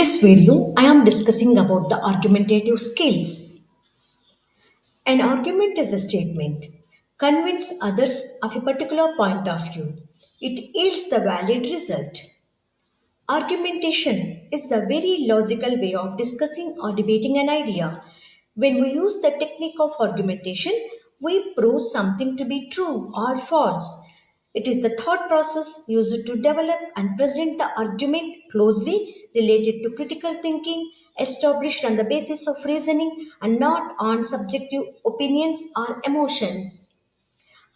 This video, I am discussing about the argumentative skills. An argument is a statement. Convince others of a particular point of view. It yields the valid result. Argumentation is the very logical way of discussing or debating an idea. When we use the technique of argumentation, we prove something to be true or false. It is the thought process used to develop and present the argument closely related to critical thinking, established on the basis of reasoning and not on subjective opinions or emotions.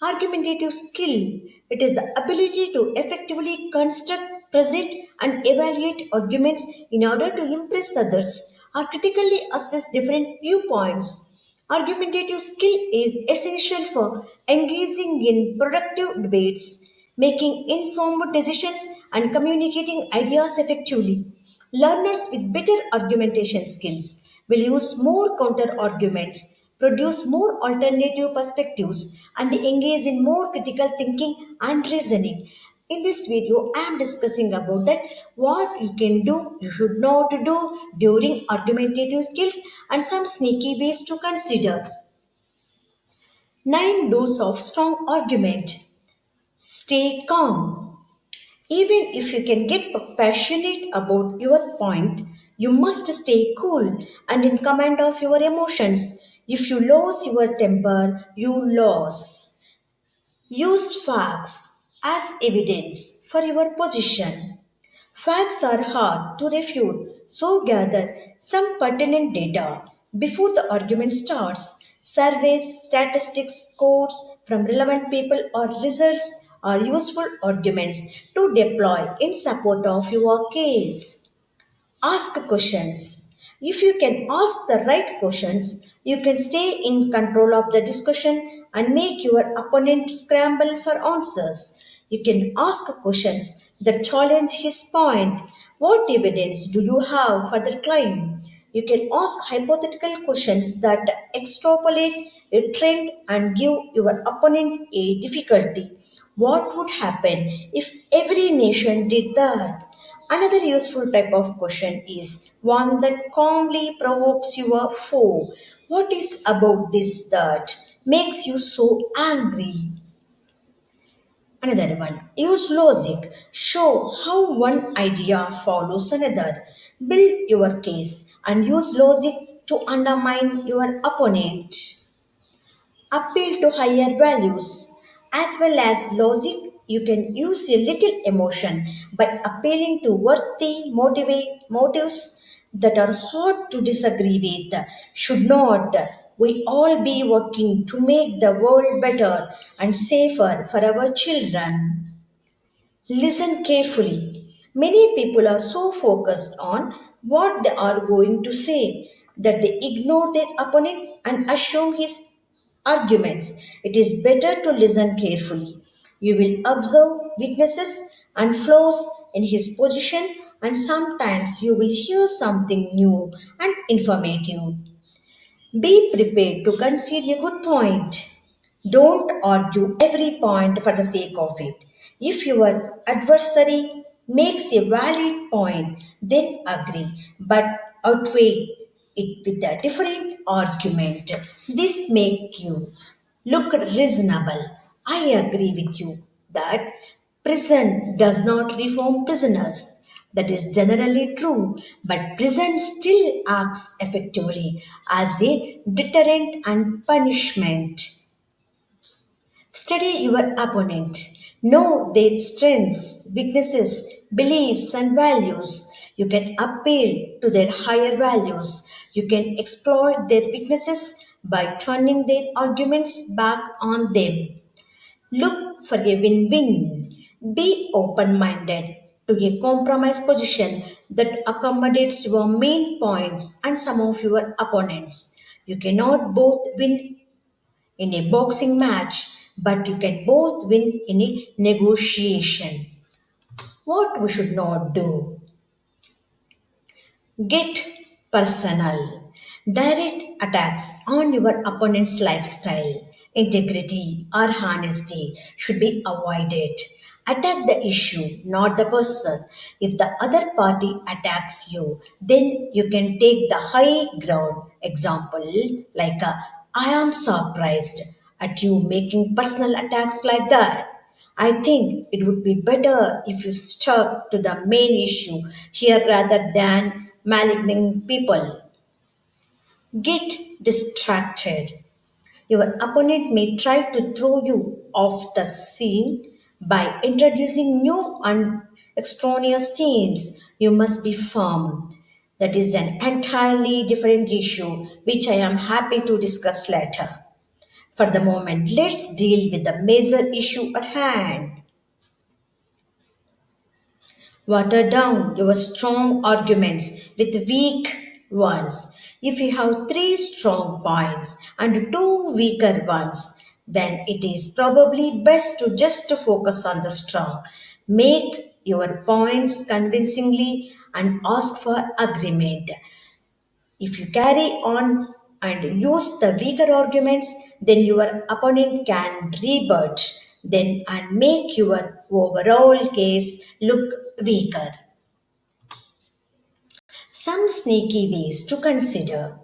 Argumentative skill. It is the ability to effectively construct, present, and evaluate arguments in order to impress others or critically assess different viewpoints. Argumentative skill is essential for engaging in productive debates, making informed decisions, and communicating ideas effectively. Learners with better argumentation skills will use more counter arguments, produce more alternative perspectives, and engage in more critical thinking and reasoning. In this video, I am discussing about that what you can do, you should not do during argumentative skills and some sneaky ways to consider. 9 do's of strong argument. Stay calm. Even if you can get passionate about your point, you must stay cool and in command of your emotions. If you lose your temper, you lose. Use facts as evidence for your position. Facts are hard to refute, so gather some pertinent data before the argument starts. Surveys, statistics, quotes from relevant people, or results are useful arguments to deploy in support of your case. Ask questions. If you can ask the right questions, you can stay in control of the discussion and make your opponent scramble for answers. You can ask questions that challenge his point. What evidence do you have for the claim? You can ask hypothetical questions that extrapolate a trend and give your opponent a difficulty. What would happen if every nation did that? Another useful type of question is one that calmly provokes your foe. What is about this that makes you so angry? Another one. Use logic. Show how one idea follows another. Build your case and use logic to undermine your opponent. Appeal to higher values. As well as logic, you can use a little emotion by appealing to worthy motives that are hard to disagree with. Should not we all be working to make the world better and safer for our children? Listen carefully. Many people are so focused on what they are going to say that they ignore their opponent and assume his arguments. It is better to listen carefully. You will observe weaknesses and flaws in his position, and sometimes you will hear something new and informative. Be prepared to concede a good point. Don't argue every point for the sake of it. If your adversary makes a valid point, then agree, but outweigh it with a different argument. This makes you look reasonable. I agree with you that prison does not reform prisoners. That is generally true, but prison still acts effectively as a deterrent and punishment. Study your opponent. Know their strengths, weaknesses, beliefs, and values. You can appeal to their higher values. You can exploit their weaknesses by turning their arguments back on them. Look for a win win. Be open minded to a compromise position that accommodates your main points and some of your opponents. You cannot both win in a boxing match, but you can both win in a negotiation. What we should not do? Get personal. Direct attacks on your opponent's lifestyle, integrity, or honesty should be avoided. Attack the issue, not the person. If the other party attacks you, then you can take the high ground. Example, like I am surprised at you making personal attacks like that. I think it would be better if you stuck to the main issue here rather than maligning people. Get distracted. Your opponent may try to throw you off the scene by introducing new and extraneous themes. You must be firm. That is an entirely different issue, which I am happy to discuss later. For the moment, let's deal with the major issue at hand. Water down your strong arguments with weak ones. If you have three strong points and two weaker ones, then it is probably best to just to focus on the strong. Make your points convincingly and ask for agreement. If you carry on and use the weaker arguments, then your opponent can rebut then and make your overall case look weaker. Some sneaky ways to consider.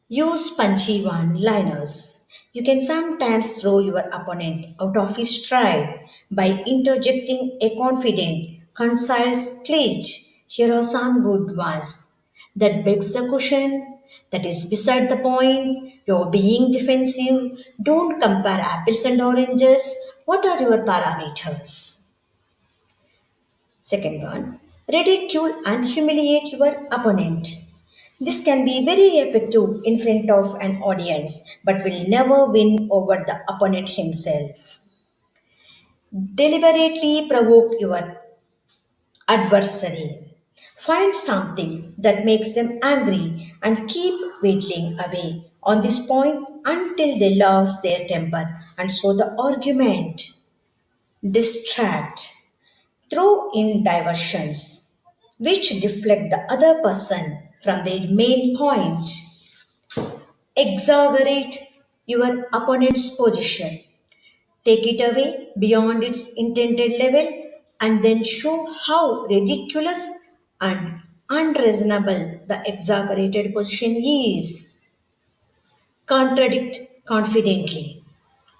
Use punchy one liners. You can sometimes throw your opponent out of his stride by interjecting a confident, concise glitch. Here are some good ones. That begs the question. That is beside the point. You're being defensive. Don't compare apples and oranges. What are your parameters? Second one, ridicule and humiliate your opponent. This can be very effective in front of an audience, but will never win over the opponent himself. Deliberately provoke your adversary. Find something that makes them angry and keep whittling away on this point until they lose their temper and so the argument. Distract. Throw in diversions which deflect the other person from their main point. Exaggerate your opponent's position. Take it away beyond its intended level and then show how ridiculous and unreasonable the exaggerated position is. Contradict confidently.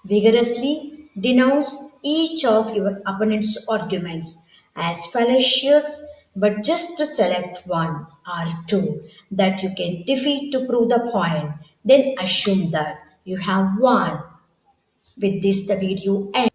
Vigorously denounce each of your opponent's arguments as fallacious, but just select one or two that you can defeat to prove the point. Then assume that you have won. With this, the video ends.